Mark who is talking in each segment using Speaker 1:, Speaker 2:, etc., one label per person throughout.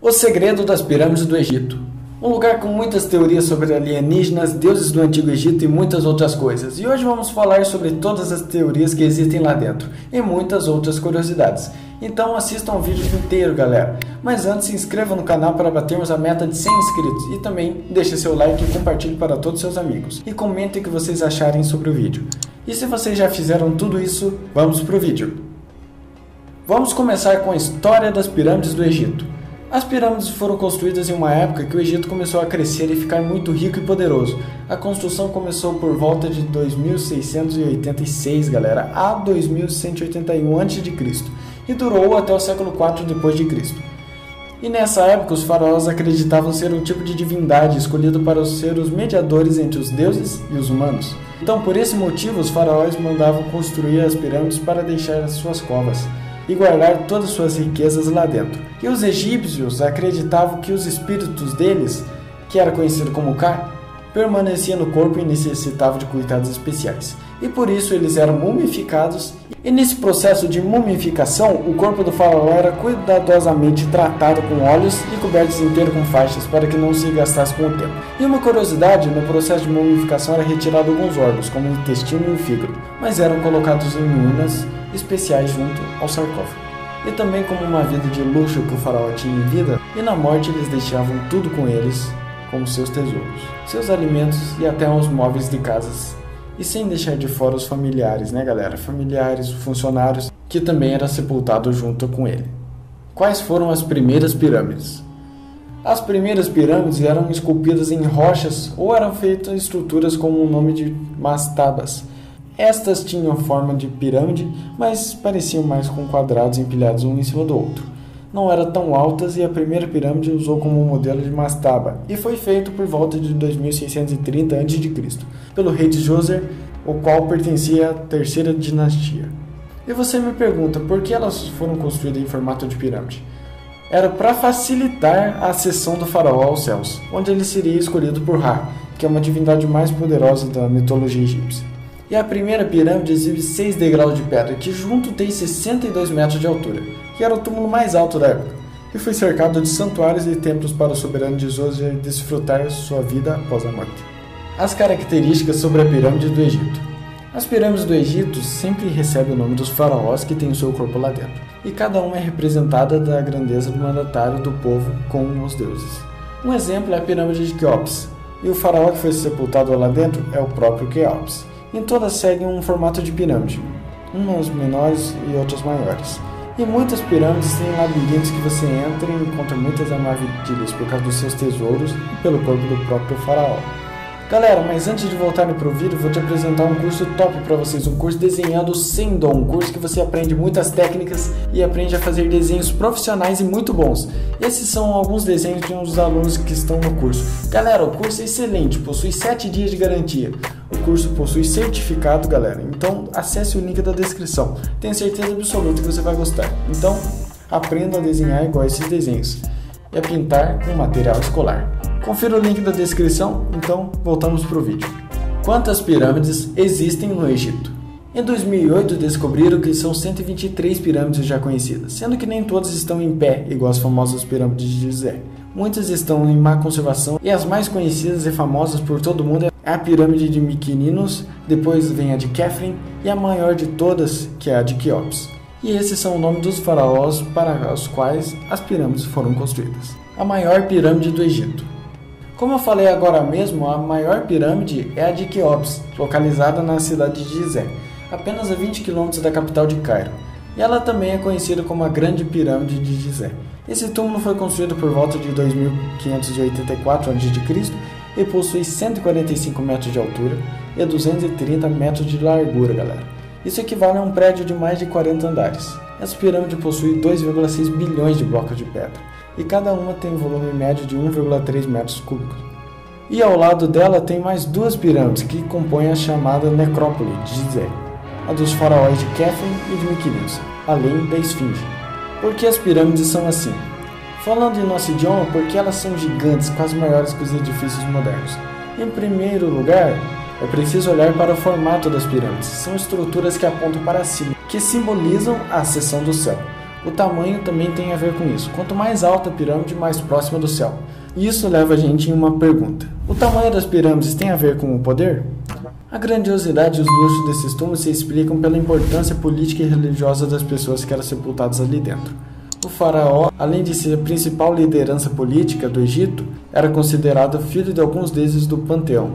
Speaker 1: O segredo das pirâmides do Egito. Um lugar com muitas teorias sobre alienígenas, deuses do Antigo Egito e muitas outras coisas. E hoje vamos falar sobre todas as teorias que existem lá dentro e muitas outras curiosidades. Então assistam o vídeo inteiro, galera. Mas antes, se inscreva no canal para batermos a meta de 100 inscritos. E também deixe seu like e compartilhe para todos seus amigos. E comentem o que vocês acharem sobre o vídeo. E se vocês já fizeram tudo isso, vamos pro vídeo. Vamos começar com a história das pirâmides do Egito. As pirâmides foram construídas em uma época que o Egito começou a crescer e ficar muito rico e poderoso. A construção começou por volta de 2686, galera, a 2181 a.C. e durou até o século IV d.C. E nessa época os faraós acreditavam ser um tipo de divindade escolhido para ser os mediadores entre os deuses e os humanos. Então, por esse motivo, os faraós mandavam construir as pirâmides para deixar as suas covas e guardar todas suas riquezas lá dentro. E os egípcios acreditavam que os espíritos deles, que era conhecido como Ka, permaneciam no corpo e necessitavam de cuidados especiais. E por isso eles eram mumificados. E nesse processo de mumificação, o corpo do faraó era cuidadosamente tratado com óleos e cobertos inteiro com faixas para que não se gastasse com o tempo. E uma curiosidade, no processo de mumificação era retirado alguns órgãos, como o intestino e o fígado, mas eram colocados em urnas especiais junto ao sarcófago. E também, como uma vida de luxo que o faraó tinha em vida, e na morte eles deixavam tudo com eles, como seus tesouros, seus alimentos e até os móveis de casas. E sem deixar de fora os familiares, né, galera? Familiares, funcionários, que também era sepultado junto com ele. Quais foram as primeiras pirâmides? As primeiras pirâmides eram esculpidas em rochas ou eram feitas em estruturas com o nome de mastabas. Estas tinham forma de pirâmide, mas pareciam mais com quadrados empilhados um em cima do outro. Não eram tão altas e a primeira pirâmide usou como modelo de mastaba e foi feito por volta de 2630 a.C. pelo rei de Djoser, o qual pertencia à terceira dinastia. E você me pergunta por que elas foram construídas em formato de pirâmide? Era para facilitar a ascensão do faraó aos céus, onde ele seria escolhido por Ra, que é uma divindade mais poderosa da mitologia egípcia. E a primeira pirâmide exibe 6 degraus de pedra, que junto tem 62 metros de altura, que era o túmulo mais alto da época, e foi cercado de santuários e templos para o soberano de Djoser desfrutar sua vida após a morte. As características sobre a pirâmide do Egito. As pirâmides do Egito sempre recebem o nome dos faraós que têm o seu corpo lá dentro, e cada uma é representada da grandeza do mandatário do povo com os deuses. Um exemplo é a pirâmide de Quéops, e o faraó que foi sepultado lá dentro é o próprio Quéops. Em todas seguem um formato de pirâmide, umas menores e outras maiores. E muitas pirâmides têm labirintos que você entra e encontra muitas armadilhas por causa dos seus tesouros e pelo corpo do próprio faraó. Galera, mas antes de voltarem para o vídeo, vou te apresentar um curso top para vocês, um curso Desenhando Sem Dom, um curso que você aprende muitas técnicas e aprende a fazer desenhos profissionais e muito bons. Esses são alguns desenhos de uns alunos que estão no curso. Galera, o curso é excelente, possui 7 dias de garantia. O curso possui certificado, galera, então acesse o link da descrição. Tenho certeza absoluta que você vai gostar. Então, aprenda a desenhar igual esses desenhos e a pintar com material escolar. Confira o link da descrição, então voltamos para o vídeo. Quantas pirâmides existem no Egito? Em 2008 descobriram que são 123 pirâmides já conhecidas, sendo que nem todas estão em pé, igual as famosas pirâmides de Gizé. Muitas estão em má conservação e as mais conhecidas e famosas por todo mundo é a pirâmide de Mykonos, depois vem a de Khafre e a maior de todas, que é a de Quéops. E esses são o nome dos faraós para os quais as pirâmides foram construídas. A maior pirâmide do Egito. Como eu falei agora mesmo, a maior pirâmide é a de Quéops, localizada na cidade de Gizé, apenas a 20 km da capital de Cairo. E ela também é conhecida como a Grande Pirâmide de Gizé. Esse túmulo foi construído por volta de 2584 a.C. e possui 145 metros de altura e 230 metros de largura, galera. Isso equivale a um prédio de mais de 40 andares. Essa pirâmide possui 2,6 bilhões de blocos de pedra, e cada uma tem um volume médio de 1,3 metros cúbicos. E ao lado dela tem mais 2 pirâmides que compõem a chamada Necrópole de Gizé, a dos faraós de Khafre e de Mykonos, além da Esfinge. Por que as pirâmides são assim? Falando em nosso idioma, porque elas são gigantes, quase maiores que os edifícios modernos. Em primeiro lugar, é preciso olhar para o formato das pirâmides. São estruturas que apontam para cima, que simbolizam a seção do céu. O tamanho também tem a ver com isso. Quanto mais alta a pirâmide, mais próxima do céu. E isso leva a gente em uma pergunta. O tamanho das pirâmides tem a ver com o poder? A grandiosidade e os luxos desses túmulos se explicam pela importância política e religiosa das pessoas que eram sepultadas ali dentro. O faraó, além de ser a principal liderança política do Egito, era considerado filho de alguns deuses do panteão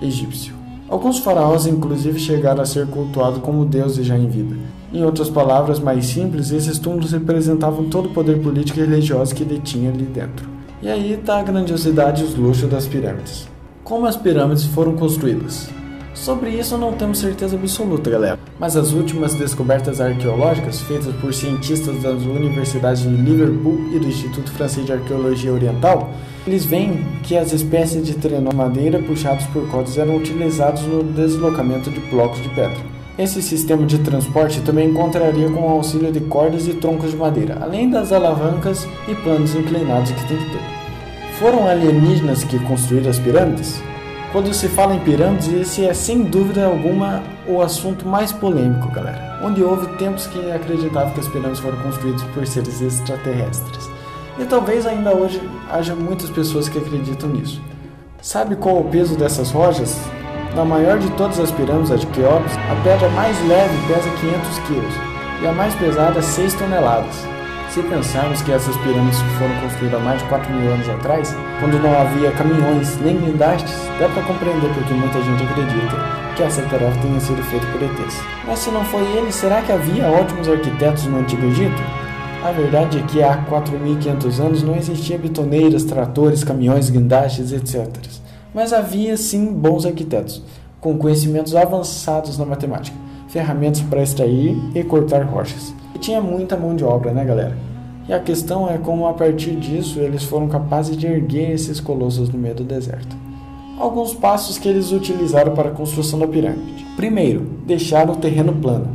Speaker 1: egípcio. Alguns faraós inclusive chegaram a ser cultuados como deuses já em vida. Em outras palavras mais simples, esses túmulos representavam todo o poder político e religioso que detinha ali dentro. E aí está a grandiosidade e os luxos das pirâmides. Como as pirâmides foram construídas? Sobre isso não temos certeza absoluta, galera. Mas as últimas descobertas arqueológicas feitas por cientistas das universidades de Liverpool e do Instituto Francês de Arqueologia Oriental, eles veem que as espécies de trenó de madeira puxados por cordas eram utilizados no deslocamento de blocos de pedra. Esse sistema de transporte também encontraria com o auxílio de cordas e troncos de madeira, além das alavancas e planos inclinados que tem que ter. Foram alienígenas que construíram as pirâmides? Quando se fala em pirâmides, esse é sem dúvida alguma o assunto mais polêmico, galera. Onde houve tempos que acreditavam que as pirâmides foram construídas por seres extraterrestres. E talvez ainda hoje haja muitas pessoas que acreditam nisso. Sabe qual o peso dessas rochas? Na maior de todas as pirâmides, a de Quéops, a pedra mais leve pesa 500 kg e a mais pesada 6 toneladas. Se pensarmos que essas pirâmides foram construídas há mais de 4.000 anos atrás, quando não havia caminhões nem guindastes, dá para compreender porque muita gente acredita que essa tarefa tenha sido feita por ETs. Mas se não foi eles, será que havia ótimos arquitetos no Antigo Egito? A verdade é que há 4.500 anos não existia betoneiras, tratores, caminhões, guindastes, etc. Mas havia sim bons arquitetos, com conhecimentos avançados na matemática, ferramentas para extrair e cortar rochas. E tinha muita mão de obra, né, galera? E a questão é como a partir disso eles foram capazes de erguer esses colossos no meio do deserto. Alguns passos que eles utilizaram para a construção da pirâmide. Primeiro, deixaram o terreno plano.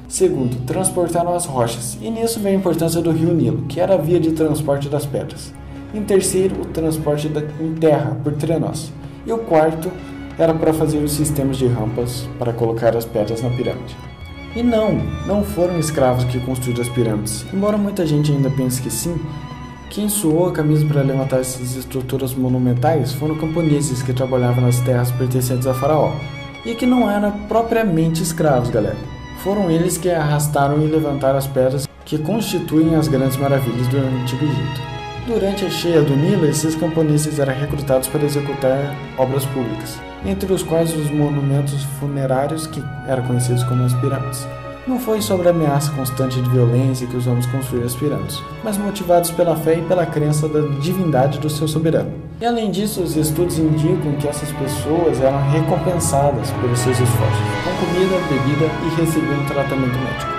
Speaker 1: Segundo, transportaram as rochas, e nisso vem a importância do rio Nilo, que era a via de transporte das pedras. Em terceiro, o transporte em terra, por trenós. E o quarto era para fazer os sistemas de rampas para colocar as pedras na pirâmide. E não foram escravos que construíram as pirâmides. Embora muita gente ainda pense que sim, quem suou a camisa para levantar essas estruturas monumentais foram camponeses que trabalhavam nas terras pertencentes a Faraó, e que não eram propriamente escravos, galera. Foram eles que arrastaram e levantaram as pedras que constituem as grandes maravilhas do Antigo Egito. Durante a cheia do Nilo, esses camponeses eram recrutados para executar obras públicas, entre os quais os monumentos funerários, que eram conhecidos como as pirâmides. Não foi sobre a ameaça constante de violência que os homens construíram as pirâmides, mas motivados pela fé e pela crença da divindade do seu soberano. E além disso, os estudos indicam que essas pessoas eram recompensadas pelos seus esforços, com comida, bebida e recebiam tratamento médico.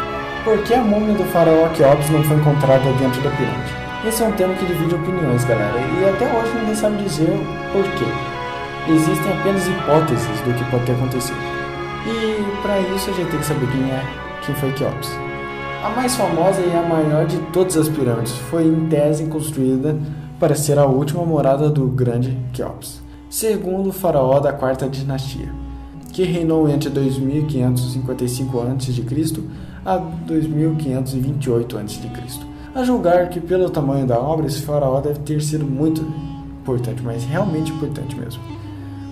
Speaker 1: Por que a múmia do faraó Quéops não foi encontrada dentro da pirâmide? Esse é um tema que divide opiniões, galera, e até hoje ninguém sabe dizer por quê. Existem apenas hipóteses do que pode ter acontecido. E para isso a gente tem que saber quem foi Quéops. A mais famosa e a maior de todas as pirâmides foi em tese construída para ser a última morada do grande Quéops, segundo o faraó da quarta dinastia, que reinou entre 2555 a.C. a 2528 a.C. A julgar que pelo tamanho da obra, esse faraó deve ter sido muito importante, mas realmente importante mesmo.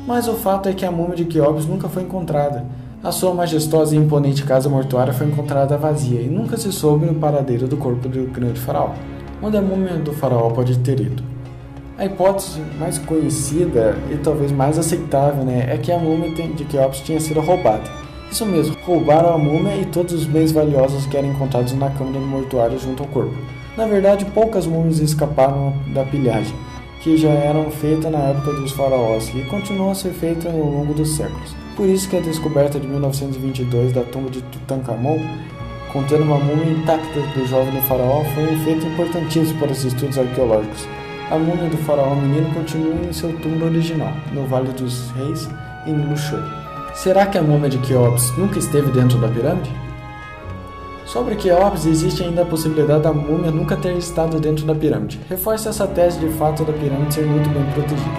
Speaker 1: Mas o fato é que a múmia de Quéops nunca foi encontrada. A sua majestosa e imponente casa mortuária foi encontrada vazia e nunca se soube o paradeiro do corpo do grande faraó. Onde a múmia do faraó pode ter ido? A hipótese mais conhecida e talvez mais aceitável, é que a múmia de Quéops tinha sido roubada. Isso mesmo, roubaram a múmia e todos os bens valiosos que eram encontrados na câmara do mortuário junto ao corpo. Na verdade, poucas múmias escaparam da pilhagem, que já eram feitas na época dos faraós e continuam a ser feitas ao longo dos séculos. Por isso que a descoberta de 1922 da tumba de Tutankhamon, contendo uma múmia intacta do jovem faraó, foi um feito importantíssimo para os estudos arqueológicos. A múmia do faraó menino continua em seu túmulo original, no Vale dos Reis, em Luxor. Será que a múmia de Quéops nunca esteve dentro da pirâmide? Sobre Quéops, existe ainda a possibilidade da múmia nunca ter estado dentro da pirâmide. Reforça essa tese de fato da pirâmide ser muito bem protegida,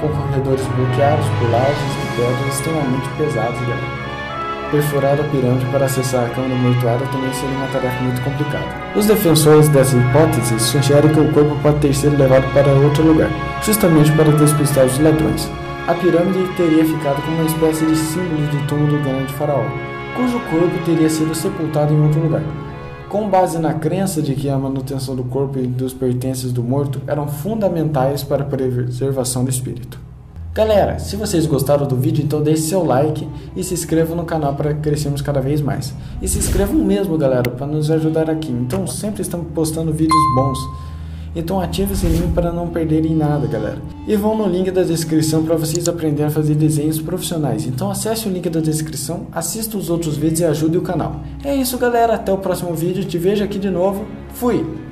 Speaker 1: com corredores bloqueados por lajes de pedra extremamente pesados, galera. perfurar a pirâmide para acessar a câmara mortuária também seria uma tarefa muito complicada. Os defensores dessa hipótese sugerem que o corpo pode ter sido levado para outro lugar, justamente para despistar os ladrões. A pirâmide teria ficado como uma espécie de símbolo do túmulo do grande faraó, cujo corpo teria sido sepultado em outro lugar. Com base na crença de que a manutenção do corpo e dos pertences do morto eram fundamentais para a preservação do espírito. Galera, se vocês gostaram do vídeo, então deixe seu like e se inscrevam no canal para crescermos cada vez mais. E se inscrevam mesmo, galera, para nos ajudar aqui. Então sempre estamos postando vídeos bons. Então ative o sininho para não perderem nada, galera. E vão no link da descrição para vocês aprenderem a fazer desenhos profissionais. Então acesse o link da descrição, assista os outros vídeos e ajude o canal. É isso, galera. Até o próximo vídeo. Te vejo aqui de novo. Fui!